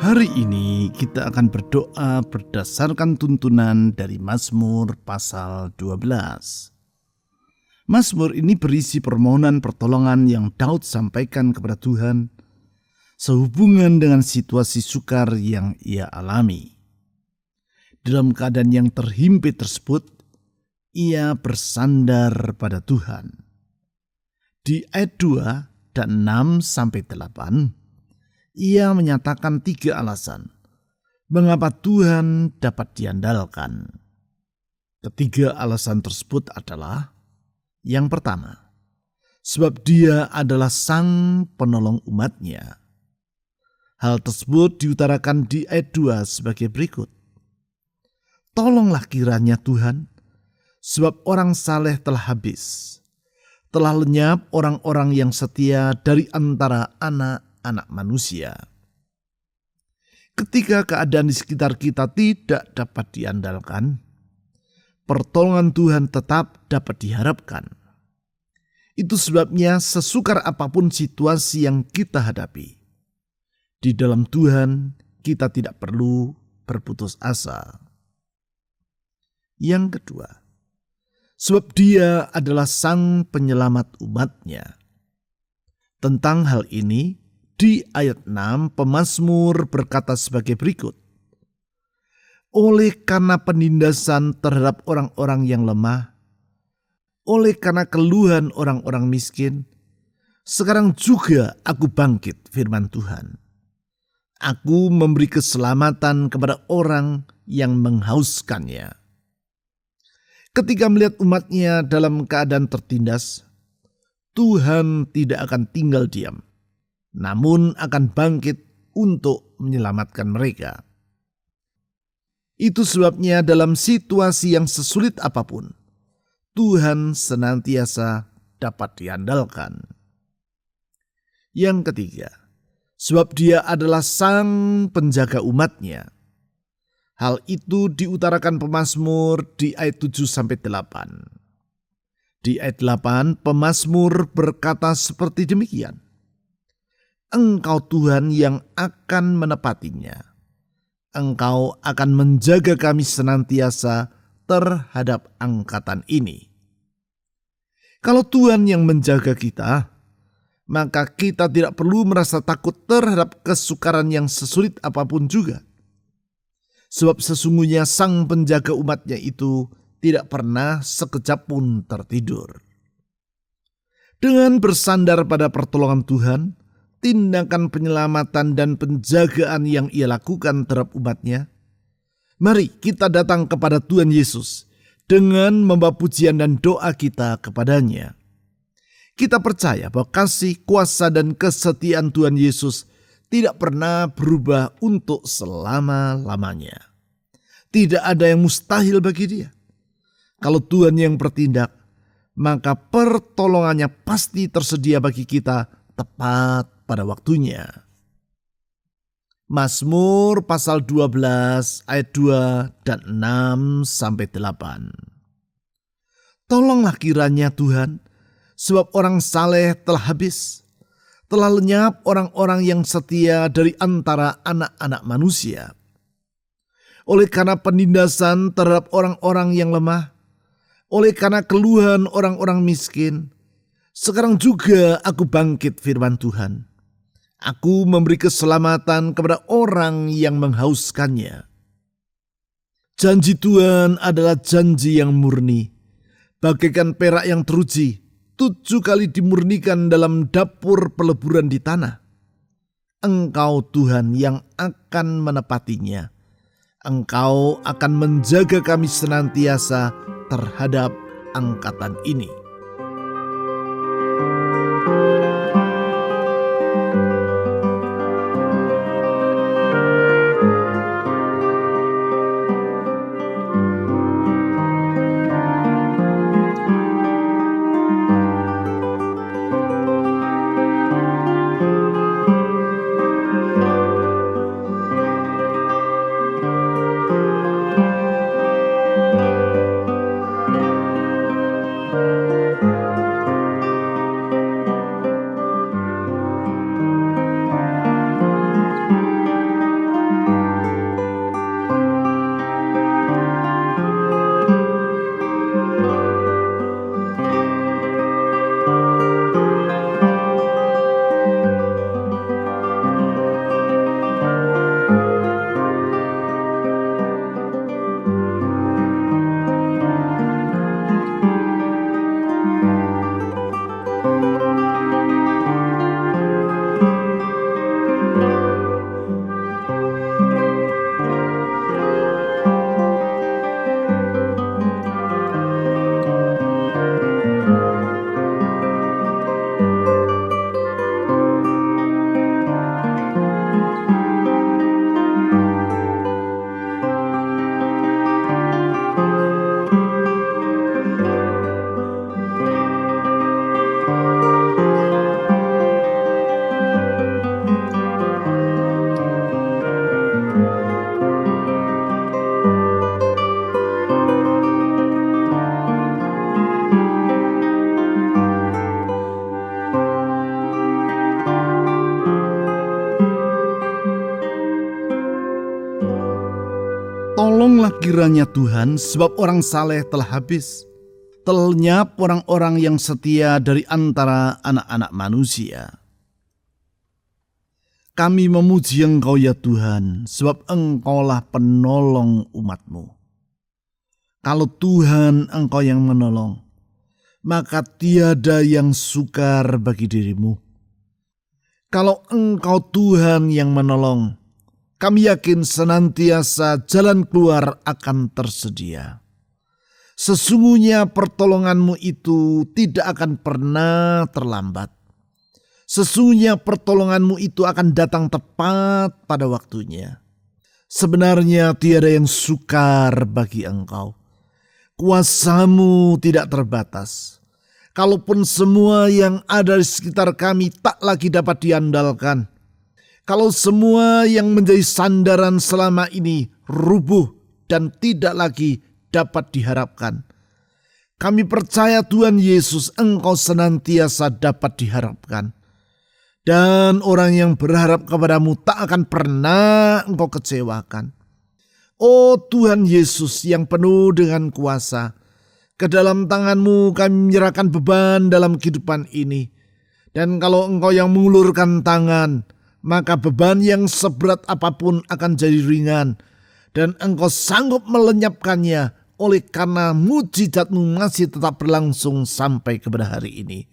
Hari ini kita akan berdoa berdasarkan tuntunan dari Mazmur pasal 12. Mazmur ini berisi permohonan pertolongan yang Daud sampaikan kepada Tuhan sehubungan dengan situasi sukar yang ia alami. Dalam keadaan yang terhimpit tersebut, ia bersandar pada Tuhan. Di ayat 2 dan 6-8, ia menyatakan 3 alasan mengapa Tuhan dapat diandalkan. Ketiga alasan tersebut adalah: yang pertama, sebab Dia adalah Sang Penolong umat-Nya. Hal tersebut diutarakan di ayat 2 sebagai berikut: tolonglah kiranya Tuhan, sebab orang saleh telah habis, telah lenyap orang-orang yang setia dari antara anak manusia. Ketika keadaan di sekitar kita tidak dapat diandalkan, pertolongan Tuhan tetap dapat diharapkan. Itu sebabnya sesukar apapun situasi yang kita hadapi, di dalam Tuhan kita tidak perlu berputus asa. Yang kedua, sebab Dia adalah Sang Penyelamat umat-Nya. Tentang hal ini, di ayat 6, pemazmur berkata sebagai berikut: oleh karena penindasan terhadap orang-orang yang lemah, oleh karena keluhan orang-orang miskin, sekarang juga aku bangkit, firman Tuhan. Aku memberi keselamatan kepada orang yang menghauskannya. Ketika melihat umat-Nya dalam keadaan tertindas, Tuhan tidak akan tinggal diam, namun akan bangkit untuk menyelamatkan mereka. Itu sebabnya dalam situasi yang sesulit apapun, Tuhan senantiasa dapat diandalkan. Yang ketiga, sebab Dia adalah Sang Penjaga umat-Nya. Hal itu diutarakan pemazmur di ayat 7-8. Di ayat 8, pemazmur berkata seperti demikian: Engkau Tuhan yang akan menepatinya. Engkau akan menjaga kami senantiasa terhadap angkatan ini. Kalau Tuhan yang menjaga kita, maka kita tidak perlu merasa takut terhadap kesukaran yang sesulit apapun juga. Sebab sesungguhnya Sang Penjaga umat-Nya itu tidak pernah sekejap pun tertidur. Dengan bersandar pada pertolongan Tuhan, tindakan penyelamatan dan penjagaan yang ia lakukan terhadap umatnya, mari kita datang kepada Tuhan Yesus dengan membawa pujian dan doa kita kepadanya. Kita percaya bahwa kasih, kuasa, dan kesetiaan Tuhan Yesus tidak pernah berubah untuk selama-lamanya. Tidak ada yang mustahil bagi Dia. Kalau Tuhan yang bertindak, maka pertolongannya pasti tersedia bagi kita tepat pada waktunya. Mazmur pasal 12 ayat 2 dan 6-8. Tolonglah kiranya Tuhan, sebab orang saleh telah habis. Telah lenyap orang-orang yang setia dari antara anak-anak manusia. Oleh karena penindasan terhadap orang-orang yang lemah, oleh karena keluhan orang-orang miskin, sekarang juga aku bangkit, firman Tuhan. Aku memberi keselamatan kepada orang yang menghauskannya. Janji Tuhan adalah janji yang murni, bagaikan perak yang teruji, 7 kali dimurnikan dalam dapur peleburan di tanah. Engkau Tuhan yang akan menepatinya. Engkau akan menjaga kami senantiasa terhadap angkatan ini. Tolonglah kiranya Tuhan, sebab orang saleh telah habis. Telah lenyap orang-orang yang setia dari antara anak-anak manusia. Kami memuji Engkau ya Tuhan, sebab Engkaulah penolong umat-Mu. Kalau Tuhan Engkau yang menolong, maka tiada yang sukar bagi diri-Mu. Kalau Engkau Tuhan yang menolong, kami yakin senantiasa jalan keluar akan tersedia. Sesungguhnya pertolongan-Mu itu tidak akan pernah terlambat. Sesungguhnya pertolongan-Mu itu akan datang tepat pada waktunya. Sebenarnya tiada yang sukar bagi Engkau. Kuasa-Mu tidak terbatas. Kalaupun semua yang ada di sekitar kami tak lagi dapat diandalkan, kalau semua yang menjadi sandaran selama ini rubuh dan tidak lagi dapat diharapkan, kami percaya Tuhan Yesus Engkau senantiasa dapat diharapkan. Dan orang yang berharap kepadamu tak akan pernah Engkau kecewakan. Oh Tuhan Yesus yang penuh dengan kuasa, ke dalam tangan-Mu kami menyerahkan beban dalam kehidupan ini. Dan kalau Engkau yang mengulurkan tangan, maka beban yang seberat apapun akan jadi ringan. Dan Engkau sanggup melenyapkannya oleh karena mujizat-Mu masih tetap berlangsung sampai kepada hari ini.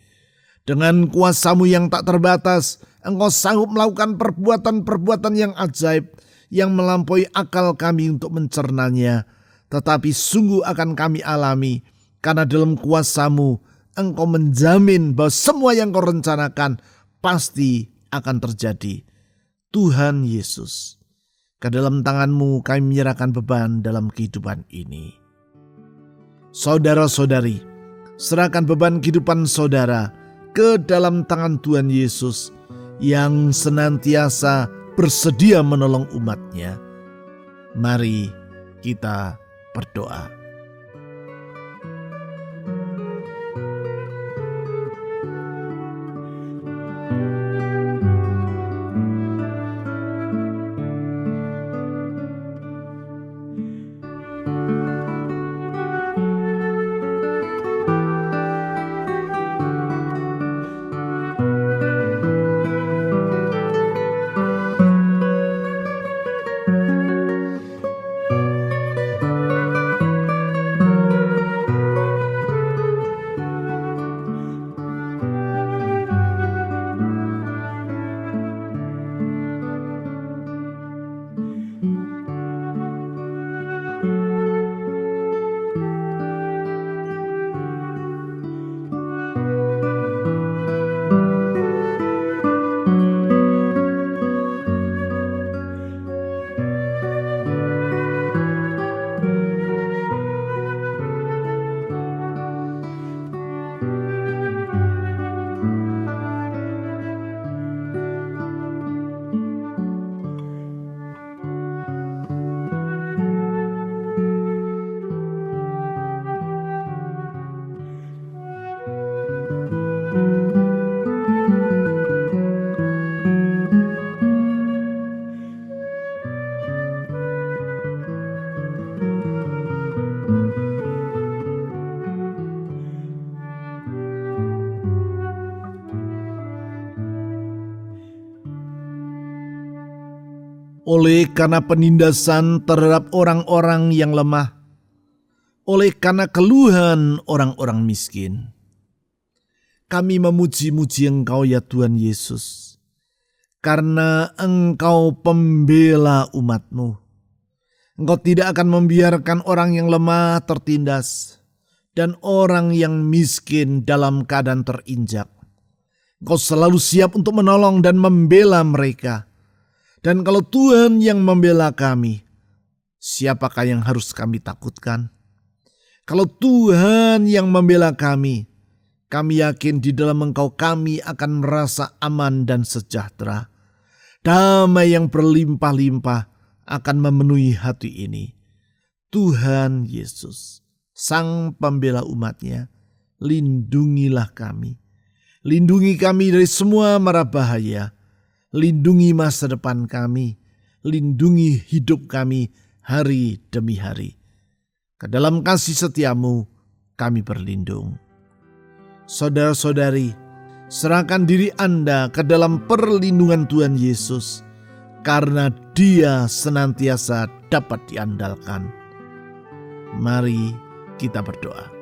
Dengan kuasa-Mu yang tak terbatas, Engkau sanggup melakukan perbuatan-perbuatan yang ajaib yang melampaui akal kami untuk mencernanya. Tetapi sungguh akan kami alami karena dalam kuasa-Mu Engkau menjamin bahwa semua yang Kau rencanakan pasti akan terjadi. Tuhan Yesus, ke dalam tangan-Mu kami menyerahkan beban dalam kehidupan ini. Saudara-saudari, serahkan beban kehidupan saudara ke dalam tangan Tuhan Yesus yang senantiasa bersedia menolong umat-Nya. Mari kita berdoa. Oleh karena penindasan terhadap orang-orang yang lemah, oleh karena keluhan orang-orang miskin, kami memuji-muji Engkau ya Tuhan Yesus, karena Engkau pembela umat-Mu. Engkau tidak akan membiarkan orang yang lemah tertindas dan orang yang miskin dalam keadaan terinjak. Engkau selalu siap untuk menolong dan membela mereka. Dan kalau Tuhan yang membela kami, siapakah yang harus kami takutkan? Kalau Tuhan yang membela kami yakin di dalam Engkau kami akan merasa aman dan sejahtera. Damai yang berlimpah-limpah akan memenuhi hati ini. Tuhan Yesus, Sang Pembela umat-Nya, lindungilah kami. Lindungi kami dari semua mara bahaya. Lindungi masa depan kami, lindungi hidup kami hari demi hari. Ke dalam kasih setia-Mu kami berlindung. Saudara-saudari, serahkan diri Anda ke dalam perlindungan Tuhan Yesus, karena Dia senantiasa dapat diandalkan. Mari kita berdoa.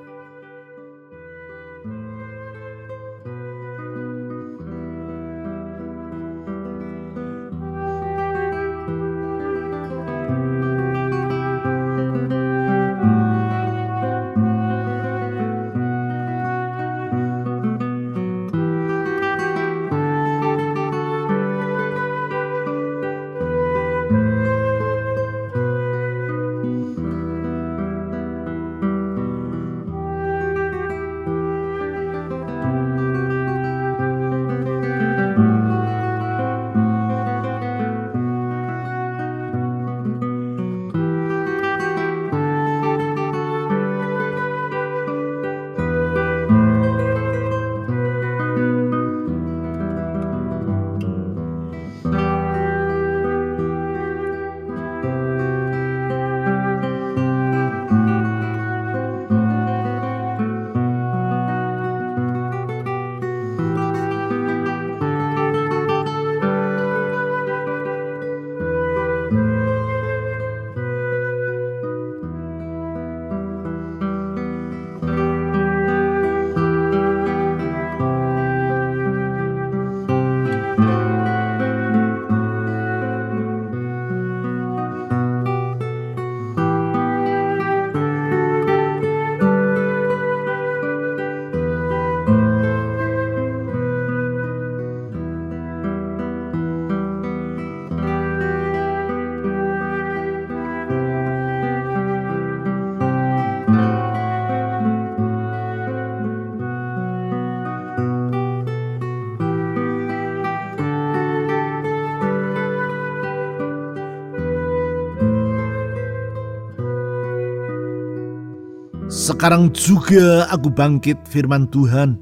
Sekarang juga aku bangkit, firman Tuhan.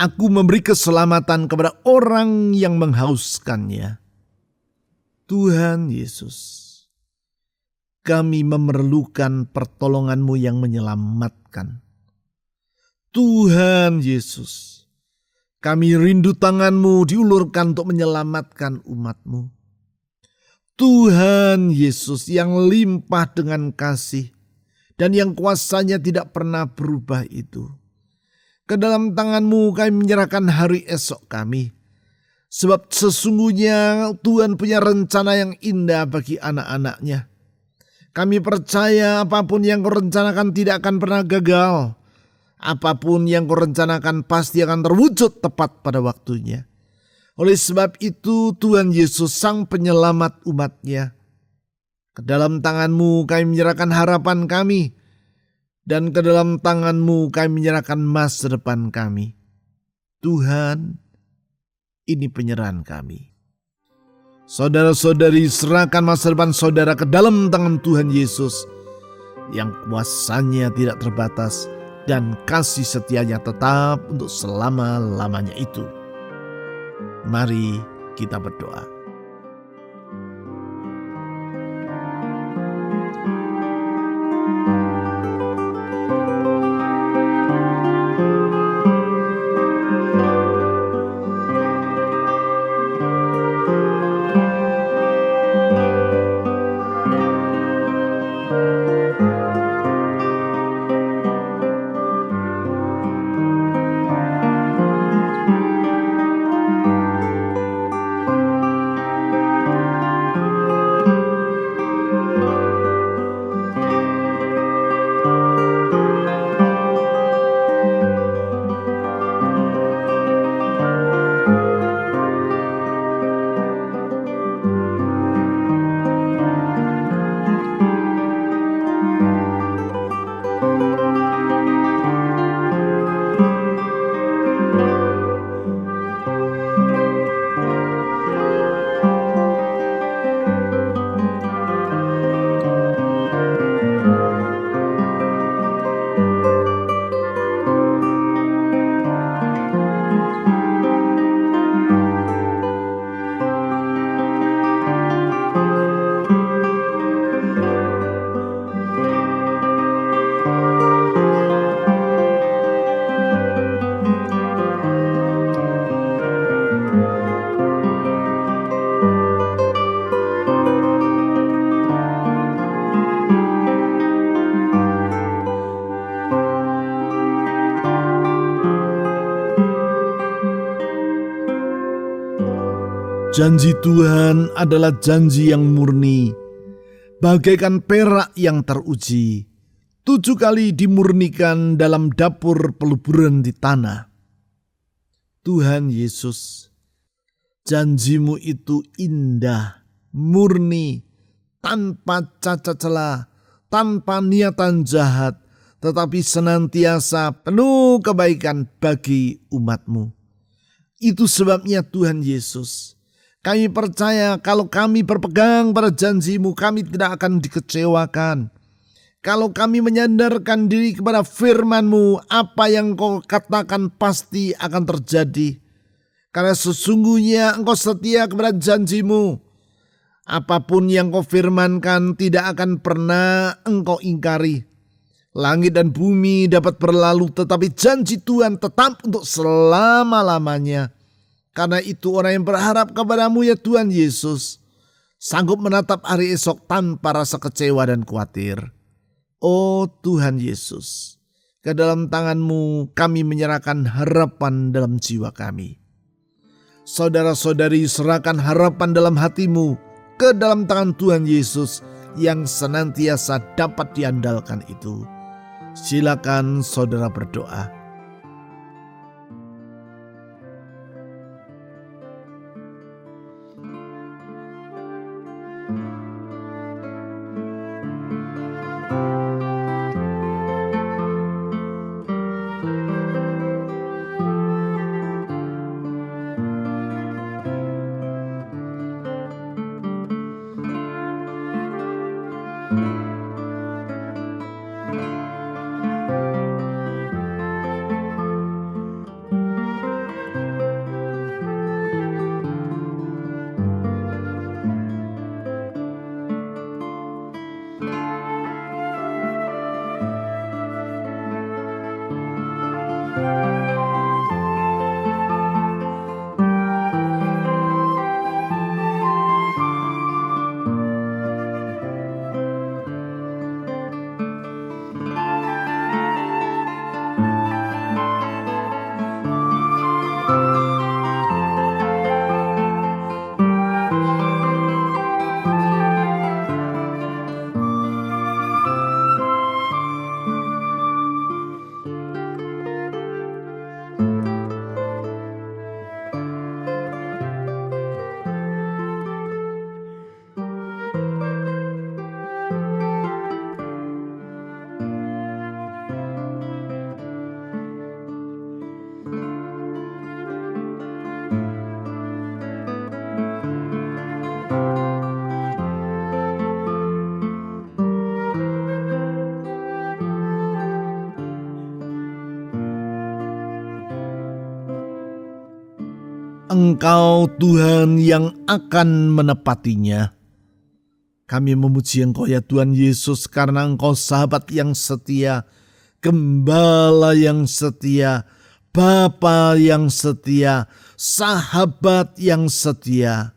Aku memberi keselamatan kepada orang yang menghauskannya. Tuhan Yesus, kami memerlukan pertolongan-Mu yang menyelamatkan. Tuhan Yesus, kami rindu tangan-Mu diulurkan untuk menyelamatkan umat-Mu. Tuhan Yesus yang limpah dengan kasih dan yang kuasanya tidak pernah berubah itu. Ke dalam tangan-Mu kami menyerahkan hari esok kami. Sebab sesungguhnya Tuhan punya rencana yang indah bagi anak-anak-Nya. Kami percaya apapun yang Kau rencanakan tidak akan pernah gagal. Apapun yang Kau rencanakan pasti akan terwujud tepat pada waktunya. Oleh sebab itu Tuhan Yesus Sang Penyelamat umat-Nya. Ke dalam tangan-Mu kami menyerahkan harapan kami. Dan ke dalam tangan-Mu kami menyerahkan masa depan kami. Tuhan, ini penyerahan kami. Saudara-saudari, serahkan masa depan saudara ke dalam tangan Tuhan Yesus yang kuasanya tidak terbatas dan kasih setianya tetap untuk selama-lamanya itu. Mari kita berdoa. Janji Tuhan adalah janji yang murni, bagaikan perak yang teruji, 7 kali dimurnikan dalam dapur peluburan di tanah. Tuhan Yesus, janji-Mu itu indah, murni, tanpa cacat celah, tanpa niatan jahat, tetapi senantiasa penuh kebaikan bagi umat-Mu. Itu sebabnya Tuhan Yesus, kami percaya kalau kami berpegang pada janji-Mu, kami tidak akan dikecewakan. Kalau kami menyandarkan diri kepada firman-Mu, apa yang Kau katakan pasti akan terjadi. Karena sesungguhnya Engkau setia kepada janji-Mu. Apapun yang Kau firmankan tidak akan pernah Engkau ingkari. Langit dan bumi dapat berlalu, tetapi janji Tuhan tetap untuk selama-lamanya. Karena itu orang yang berharap kepada-Mu ya Tuhan Yesus, sanggup menatap hari esok tanpa rasa kecewa dan khawatir. Oh Tuhan Yesus, ke dalam tangan-Mu kami menyerahkan harapan dalam jiwa kami. Saudara-saudari, serahkan harapan dalam hatimu ke dalam tangan Tuhan Yesus yang senantiasa dapat diandalkan itu. Silakan saudara berdoa. Engkau Tuhan yang akan menepatinya. Kami memuji Engkau ya Tuhan Yesus karena Engkau sahabat yang setia, gembala yang setia, Bapa yang setia, sahabat yang setia.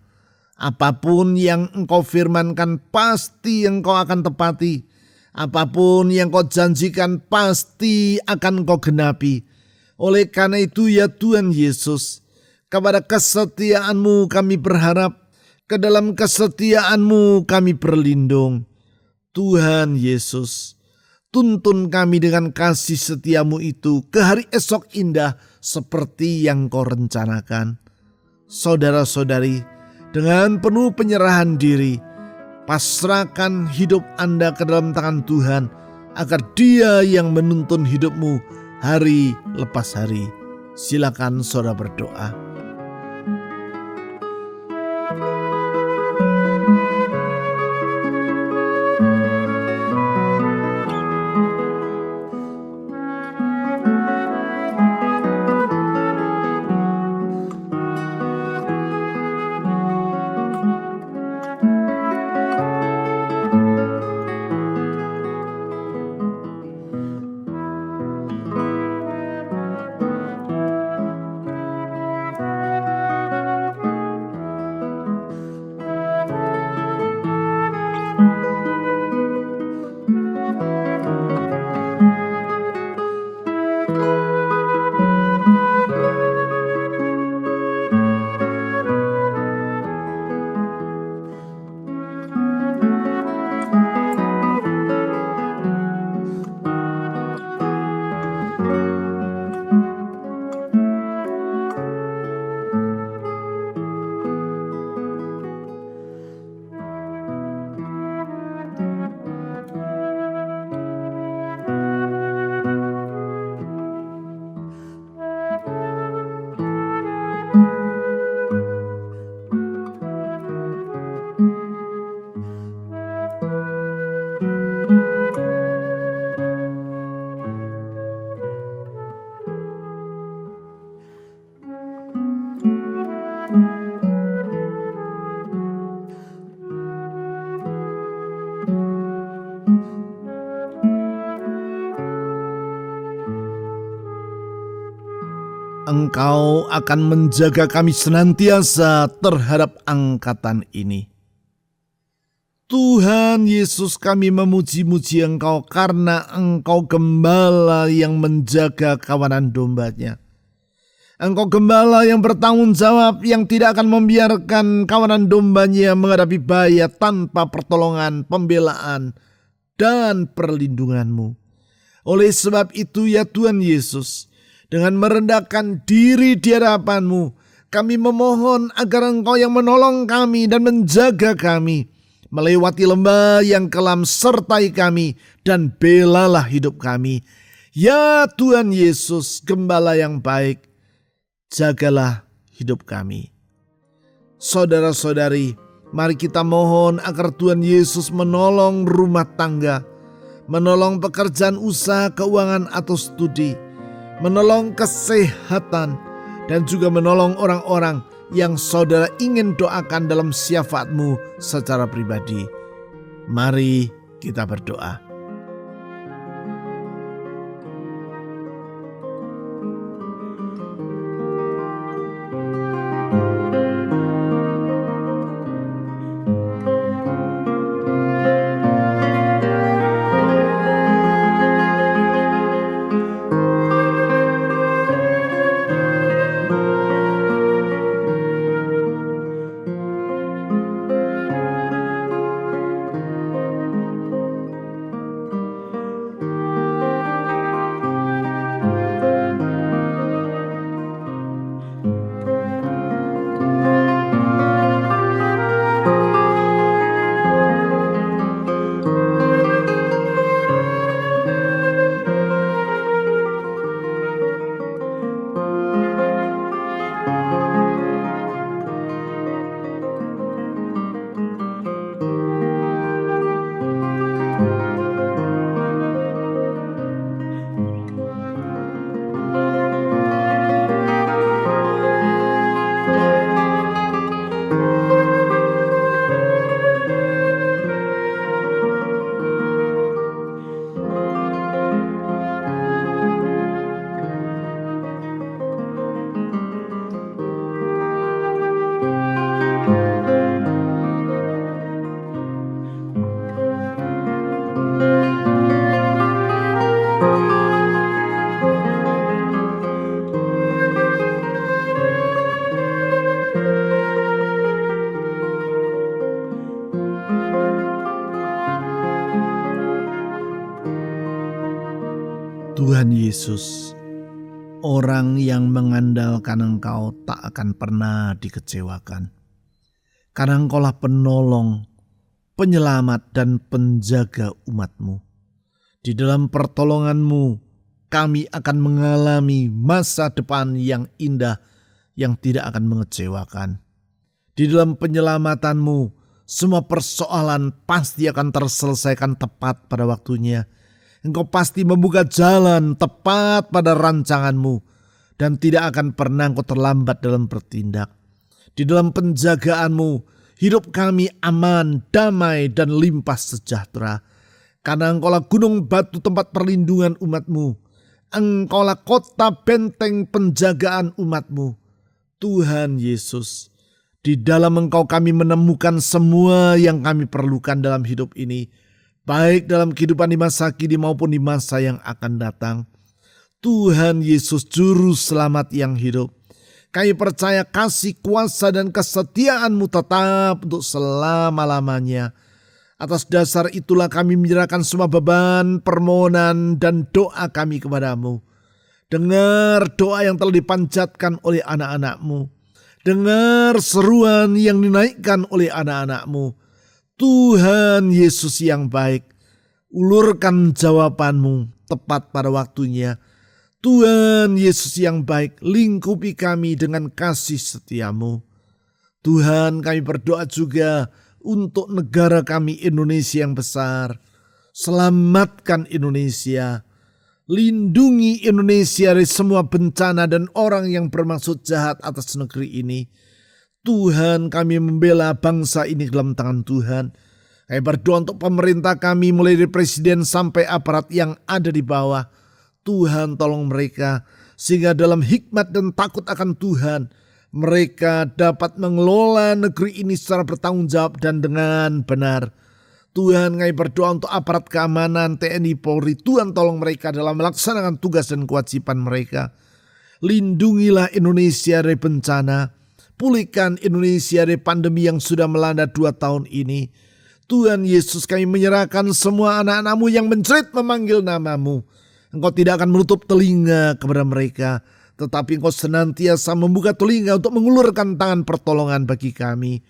Apapun yang Engkau firmankan pasti Engkau akan tepati. Apapun yang Kau janjikan pasti akan Kau genapi. Oleh karena itu ya Tuhan Yesus, kepada kesetiaan-Mu kami berharap, ke dalam kesetiaan-Mu kami berlindung. Tuhan Yesus, tuntun kami dengan kasih setia-Mu itu ke hari esok indah seperti yang Kau rencanakan. Saudara-saudari, dengan penuh penyerahan diri, pasrahkan hidup Anda ke dalam tangan Tuhan, agar Dia yang menuntun hidupmu hari lepas hari. Silakan saudara berdoa. Engkau akan menjaga kami senantiasa terhadap angkatan ini. Tuhan Yesus, kami memuji-muji Engkau karena Engkau gembala yang menjaga kawanan dombanya. Engkau gembala yang bertanggung jawab, yang tidak akan membiarkan kawanan dombanya menghadapi bahaya tanpa pertolongan, pembelaan, dan perlindungan-Mu. Oleh sebab itu ya Tuhan Yesus, dengan merendahkan diri di hadapan-Mu, kami memohon agar Engkau yang menolong kami dan menjaga kami, melewati lembah yang kelam, sertai kami dan belalah hidup kami. Ya Tuhan Yesus, gembala yang baik, jagalah hidup kami. Saudara-saudari, mari kita mohon agar Tuhan Yesus menolong rumah tangga, menolong pekerjaan usaha, keuangan atau studi, menolong kesehatan, dan juga menolong orang-orang yang saudara ingin doakan dalam syafaat-Mu secara pribadi. Mari kita berdoa. Tuhan Yesus, orang yang mengandalkan Engkau tak akan pernah dikecewakan. Karena Engkaulah penolong, penyelamat dan penjaga umat-Mu. Di dalam pertolongan-Mu, kami akan mengalami masa depan yang indah yang tidak akan mengecewakan. Di dalam penyelamatanmu, semua persoalan pasti akan terselesaikan tepat pada waktunya. Engkau pasti membuka jalan tepat pada rancanganmu dan tidak akan pernah engkau terlambat dalam bertindak. Di dalam penjagaanmu, hidup kami aman, damai, dan limpah sejahtera. Karena Engkaulah gunung batu tempat perlindungan umatmu. Engkaulah kota benteng penjagaan umatmu. Tuhan Yesus, di dalam Engkau kami menemukan semua yang kami perlukan dalam hidup ini, baik dalam kehidupan di masa kini maupun di masa yang akan datang. Tuhan Yesus, Juru Selamat yang hidup, kami percaya kasih, kuasa, dan kesetiaan-Mu tetap untuk selama-lamanya. Atas dasar itulah kami menyerahkan semua beban, permohonan, dan doa kami kepada-Mu. Dengar doa yang telah dipanjatkan oleh anak-anak-Mu. Dengar seruan yang dinaikkan oleh anak-anak-Mu. Tuhan Yesus yang baik, ulurkan jawaban-Mu tepat pada waktunya. Tuhan Yesus yang baik, lingkupi kami dengan kasih setia-Mu. Tuhan, kami berdoa juga untuk negara kami Indonesia yang besar. Selamatkan Indonesia. Lindungi Indonesia dari semua bencana dan orang yang bermaksud jahat atas negeri ini. Tuhan, kami membela bangsa ini dalam tangan Tuhan. Kami berdoa untuk pemerintah kami mulai dari presiden sampai aparat yang ada di bawah. Tuhan, tolong mereka sehingga dalam hikmat dan takut akan Tuhan mereka dapat mengelola negeri ini secara bertanggung jawab dan dengan benar. Tuhan, kami berdoa untuk aparat keamanan TNI Polri. Tuhan, tolong mereka dalam melaksanakan tugas dan kewajiban mereka. Lindungilah Indonesia dari bencana. Pulihkan Indonesia dari pandemi yang sudah melanda 2 tahun ini. Tuhan Yesus, kami menyerahkan semua anak-anak-Mu yang menjerit memanggil nama-Mu. Engkau tidak akan menutup telinga kepada mereka, tetapi Engkau senantiasa membuka telinga untuk mengulurkan tangan pertolongan bagi kami.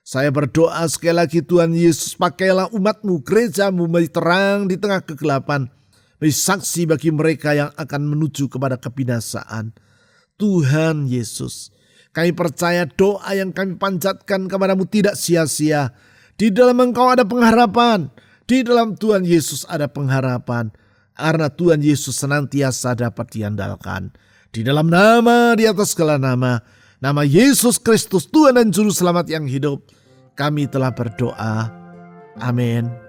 Saya berdoa sekali lagi, Tuhan Yesus, pakailah umat-Mu, gereja-Mu menjadi terang di tengah kegelapan, menjadi saksi bagi mereka yang akan menuju kepada kebinasaan. Tuhan Yesus, kami percaya doa yang kami panjatkan kepada-Mu tidak sia-sia. Di dalam Engkau ada pengharapan, di dalam Tuhan Yesus ada pengharapan, karena Tuhan Yesus senantiasa dapat diandalkan. Di dalam nama di atas segala nama, nama Yesus Kristus, Tuhan dan Juru Selamat yang hidup, kami telah berdoa. Amin.